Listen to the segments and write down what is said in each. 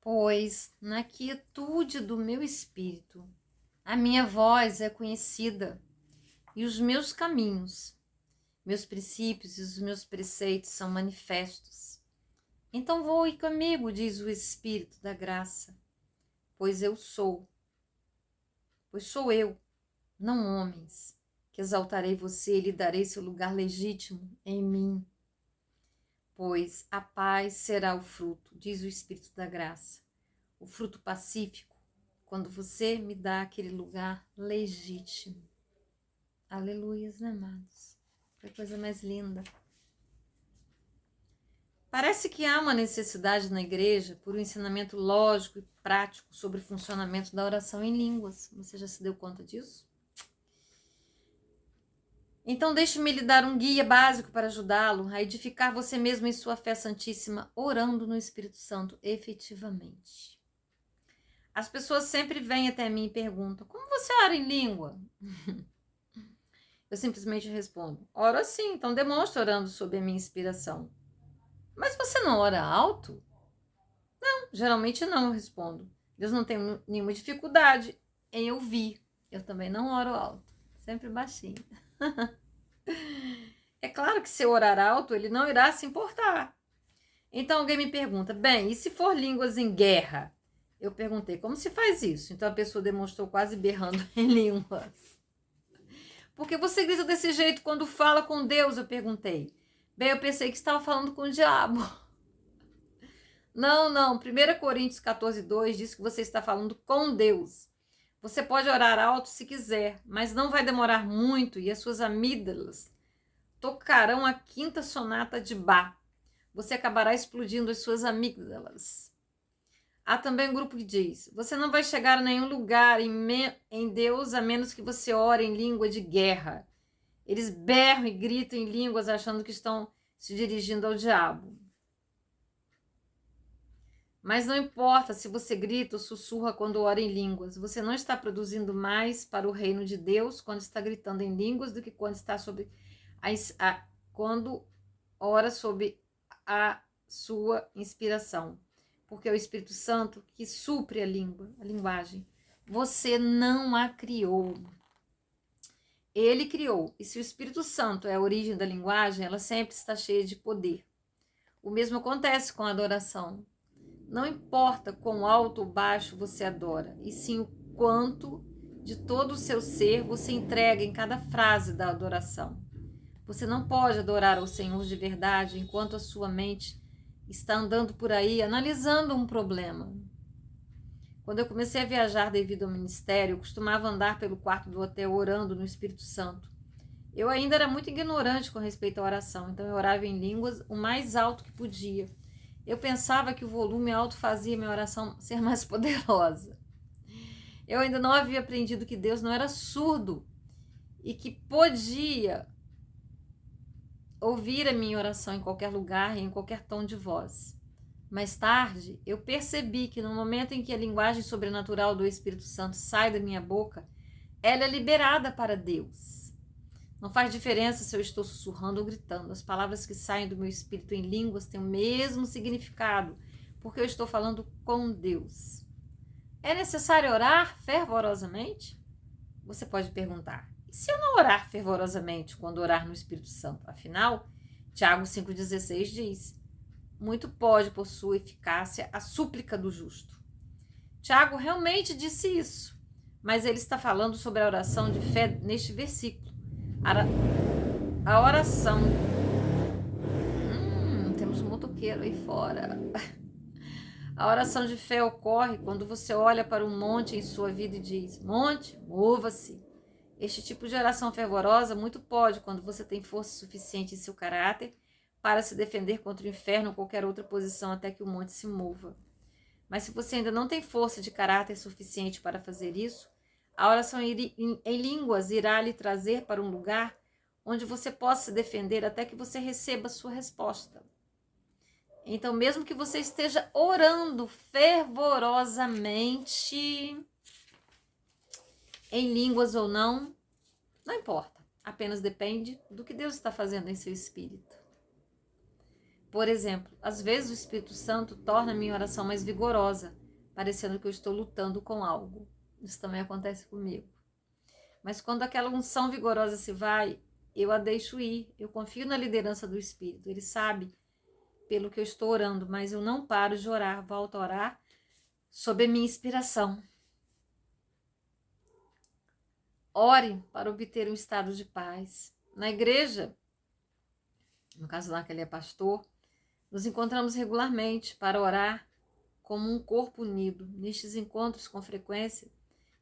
Pois, na quietude do meu espírito, a minha voz é conhecida e os meus caminhos, meus princípios e os meus preceitos são manifestos. Então voe comigo, diz o Espírito da graça, pois sou eu, não homens, que exaltarei você e lhe darei seu lugar legítimo em mim. Pois a paz será o fruto, diz o Espírito da graça, o fruto pacífico, quando você me dá aquele lugar legítimo. Aleluias, né, amados? Que coisa mais linda. Parece que há uma necessidade na igreja por um ensinamento lógico e prático sobre o funcionamento da oração em línguas. Você já se deu conta disso? Então deixe-me lhe dar um guia básico para ajudá-lo a edificar você mesmo em sua fé santíssima, orando no Espírito Santo efetivamente. As pessoas sempre vêm até mim e perguntam: como você ora em língua? Eu simplesmente respondo: oro assim, então demonstre orando sob a minha inspiração. Mas você não ora alto? Não, geralmente não, eu respondo. Deus não tem nenhuma dificuldade em ouvir. Eu também não oro alto, sempre baixinho. É claro que se eu orar alto, ele não irá se importar. Então alguém me pergunta: bem, e se for línguas em guerra? Eu perguntei: como se faz isso? Então a pessoa demonstrou quase berrando em línguas. Por que você grita desse jeito quando fala com Deus? Eu perguntei. Bem, eu pensei que estava falando com o diabo. Não, 1 Coríntios 14:2 diz que você está falando com Deus. Você pode orar alto se quiser, mas não vai demorar muito e as suas amígdalas tocarão a quinta sonata de Bach. Você acabará explodindo as suas amígdalas. Há também um grupo que diz: você não vai chegar a nenhum lugar em Deus a menos que você ore em língua de guerra. Eles berram e gritam em línguas achando que estão se dirigindo ao diabo. Mas não importa se você grita ou sussurra quando ora em línguas. Você não está produzindo mais para o reino de Deus quando está gritando em línguas do que quando está quando ora sob a sua inspiração. Porque é o Espírito Santo que supre a linguagem. Você não a criou. Ele criou. E se o Espírito Santo é a origem da linguagem, ela sempre está cheia de poder. O mesmo acontece com a adoração. Não importa quão alto ou baixo você adora, e sim o quanto de todo o seu ser você entrega em cada frase da adoração. Você não pode adorar ao Senhor de verdade enquanto a sua mente está andando por aí analisando um problema. Quando eu comecei a viajar devido ao ministério, eu costumava andar pelo quarto do hotel orando no Espírito Santo. Eu ainda era muito ignorante com respeito à oração, então eu orava em línguas o mais alto que podia. Eu pensava que o volume alto fazia minha oração ser mais poderosa. Eu ainda não havia aprendido que Deus não era surdo e que podia ouvir a minha oração em qualquer lugar e em qualquer tom de voz. Mais tarde, eu percebi que no momento em que a linguagem sobrenatural do Espírito Santo sai da minha boca, ela é liberada para Deus. Não faz diferença se eu estou sussurrando ou gritando. As palavras que saem do meu espírito em línguas têm o mesmo significado, porque eu estou falando com Deus. É necessário orar fervorosamente? Você pode perguntar. E se eu não orar fervorosamente quando orar no Espírito Santo? Afinal, Tiago 5,16 diz: muito pode, por sua eficácia, a súplica do justo. Tiago realmente disse isso, mas ele está falando sobre a oração de fé neste versículo. A oração. Temos um motoqueiro aí fora. A oração de fé ocorre quando você olha para um monte em sua vida e diz: monte, mova-se. Este tipo de oração fervorosa muito pode quando você tem força suficiente em seu caráter para se defender contra o inferno ou qualquer outra posição até que o monte se mova. Mas se você ainda não tem força de caráter suficiente para fazer isso, a oração em línguas irá lhe trazer para um lugar onde você possa se defender até que você receba a sua resposta. Então, mesmo que você esteja orando fervorosamente, em línguas ou não, não importa. Apenas depende do que Deus está fazendo em seu espírito. Por exemplo, às vezes o Espírito Santo torna a minha oração mais vigorosa, parecendo que eu estou lutando com algo. Isso também acontece comigo. Mas quando aquela unção vigorosa se vai, eu a deixo ir. Eu confio na liderança do Espírito. Ele sabe pelo que eu estou orando, mas eu não paro de orar. Volto a orar sob a minha inspiração. Ore para obter um estado de paz. Na igreja, no caso lá que ele é pastor, nos encontramos regularmente para orar como um corpo unido. Nestes encontros, com frequência,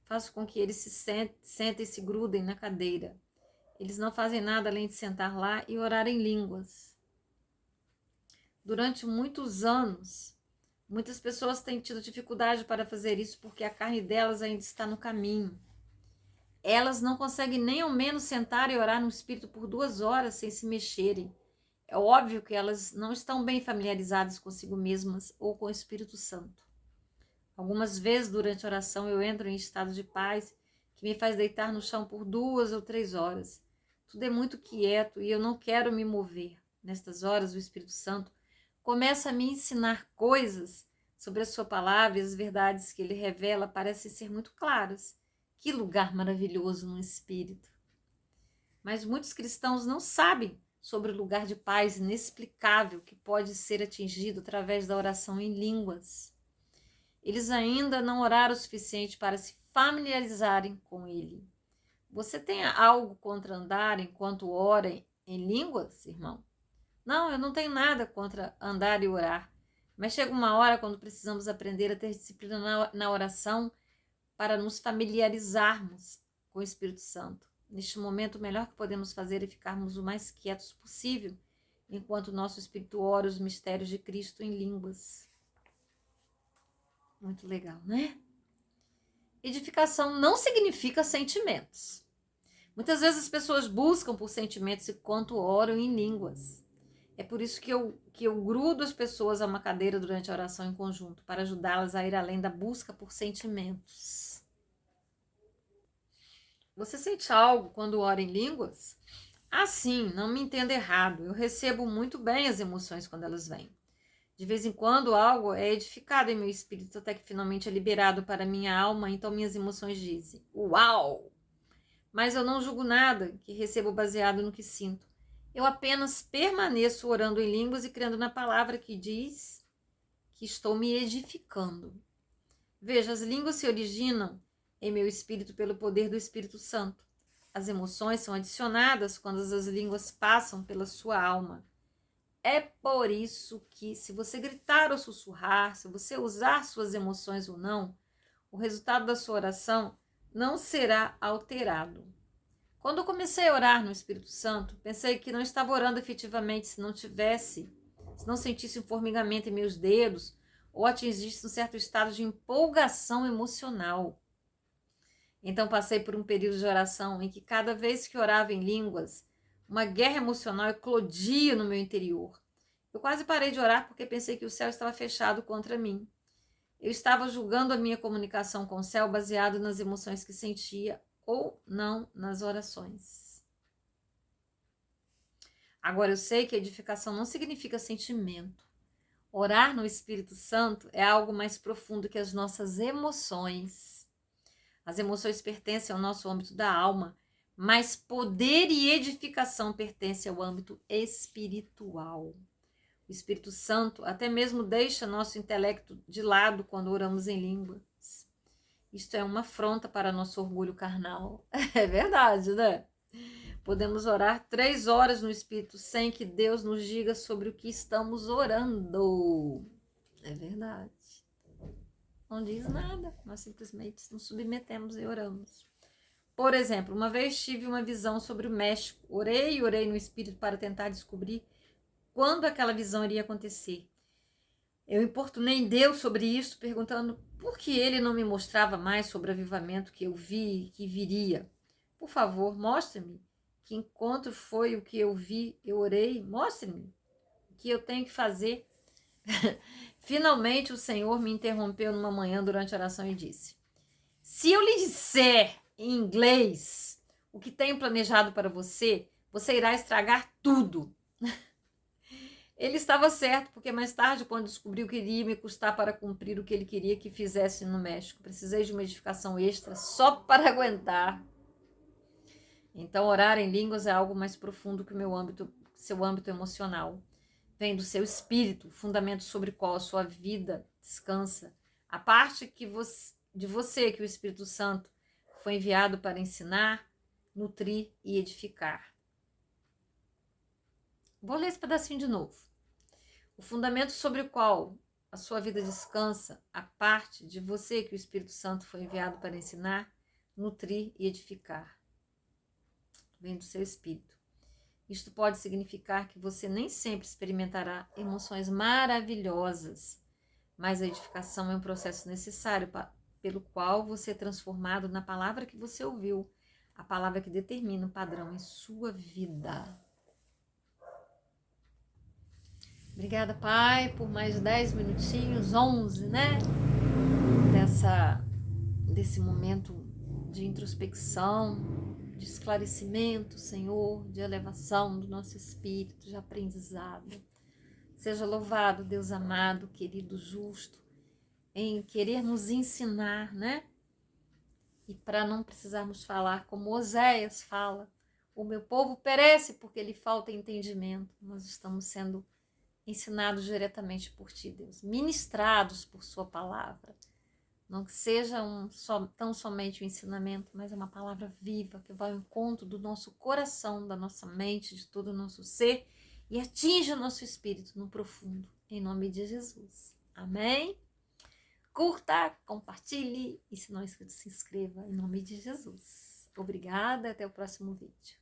faço com que eles se sentem e se grudem na cadeira. Eles não fazem nada além de sentar lá e orar em línguas. Durante muitos anos, muitas pessoas têm tido dificuldade para fazer isso porque a carne delas ainda está no caminho. Elas não conseguem nem ao menos sentar e orar no Espírito por 2 horas sem se mexerem. É óbvio que elas não estão bem familiarizadas consigo mesmas ou com o Espírito Santo. Algumas vezes durante a oração eu entro em estado de paz que me faz deitar no chão por 2 ou 3 horas. Tudo é muito quieto e eu não quero me mover. Nestas horas o Espírito Santo começa a me ensinar coisas sobre a sua palavra e as verdades que ele revela parecem ser muito claras. Que lugar maravilhoso no Espírito! Mas muitos cristãos não sabem sobre o lugar de paz inexplicável que pode ser atingido através da oração em línguas. Eles ainda não oraram o suficiente para se familiarizarem com ele. Você tem algo contra andar enquanto ora em línguas, irmão? Não, eu não tenho nada contra andar e orar. Mas chega uma hora quando precisamos aprender a ter disciplina na oração para nos familiarizarmos com o Espírito Santo. Neste momento, o melhor que podemos fazer é ficarmos o mais quietos possível, enquanto o nosso Espírito ora os mistérios de Cristo em línguas. Muito legal, né? Edificação não significa sentimentos. Muitas vezes as pessoas buscam por sentimentos enquanto oram em línguas. É por isso que eu grudo as pessoas a uma cadeira durante a oração em conjunto, para ajudá-las a ir além da busca por sentimentos. Você sente algo quando ora em línguas? Sim, não me entenda errado. Eu recebo muito bem as emoções quando elas vêm. De vez em quando algo é edificado em meu espírito até que finalmente é liberado para minha alma, então minhas emoções dizem: uau! Mas eu não julgo nada que recebo baseado no que sinto. Eu apenas permaneço orando em línguas e crendo na palavra que diz que estou me edificando. Veja, as línguas se originam em meu espírito pelo poder do Espírito Santo. As emoções são adicionadas quando as línguas passam pela sua alma. É por isso que, se você gritar ou sussurrar, se você usar suas emoções ou não, o resultado da sua oração não será alterado. Quando eu comecei a orar no Espírito Santo, pensei que não estava orando efetivamente se não sentisse um formigamento em meus dedos ou atingisse um certo estado de empolgação emocional. Então passei por um período de oração em que cada vez que orava em línguas, uma guerra emocional eclodia no meu interior. Eu quase parei de orar porque pensei que o céu estava fechado contra mim. Eu estava julgando a minha comunicação com o céu baseado nas emoções que sentia ou não nas orações. Agora eu sei que edificação não significa sentimento. Orar no Espírito Santo é algo mais profundo que as nossas emoções. As emoções pertencem ao nosso âmbito da alma, mas poder e edificação pertencem ao âmbito espiritual. O Espírito Santo até mesmo deixa nosso intelecto de lado quando oramos em línguas. Isto é uma afronta para nosso orgulho carnal. É verdade, né? Podemos orar 3 horas no Espírito sem que Deus nos diga sobre o que estamos orando. É verdade. Não diz nada, nós simplesmente nos submetemos e oramos. Por exemplo, uma vez tive uma visão sobre o México. Orei e orei no Espírito para tentar descobrir quando aquela visão iria acontecer. Eu importunei em Deus sobre isso, perguntando por que ele não me mostrava mais sobre o avivamento que eu vi e que viria. Por favor, mostre-me que encontro foi o que eu vi, eu orei, mostre-me o que eu tenho que fazer. Finalmente o Senhor me interrompeu numa manhã durante a oração e disse: se eu lhe disser em inglês o que tenho planejado para você, você irá estragar tudo. Ele estava certo, porque mais tarde, quando descobriu que iria me custar para cumprir o que ele queria que fizesse no México, precisei de uma edificação extra só para aguentar. Então, orar em línguas é algo mais profundo que seu âmbito emocional. Vem do seu espírito, o fundamento sobre o qual a sua vida descansa. A parte de você que o Espírito Santo foi enviado para ensinar, nutrir e edificar. Vou ler esse pedacinho de novo. O fundamento sobre o qual a sua vida descansa, a parte de você que o Espírito Santo foi enviado para ensinar, nutrir e edificar. Vem do seu espírito. Isto pode significar que você nem sempre experimentará emoções maravilhosas, mas a edificação é um processo necessário pelo qual você é transformado na palavra que você ouviu, a palavra que determina o padrão em sua vida. Obrigada, Pai, por mais 10 minutinhos, 11, né? Desse momento de introspecção, de esclarecimento, Senhor, de elevação do nosso espírito, de aprendizado. Seja louvado, Deus amado, querido, justo, em querer nos ensinar, né? E para não precisarmos falar como Oséias fala, o meu povo perece porque lhe falta entendimento. Nós estamos sendo ensinados diretamente por Ti, Deus, ministrados por Sua palavra. Não que seja tão somente um ensinamento, mas é uma palavra viva que vai ao encontro do nosso coração, da nossa mente, de todo o nosso ser e atinge o nosso espírito no profundo, em nome de Jesus. Amém? Curta, compartilhe e se não é inscrito, se inscreva em nome de Jesus. Obrigada, até o próximo vídeo.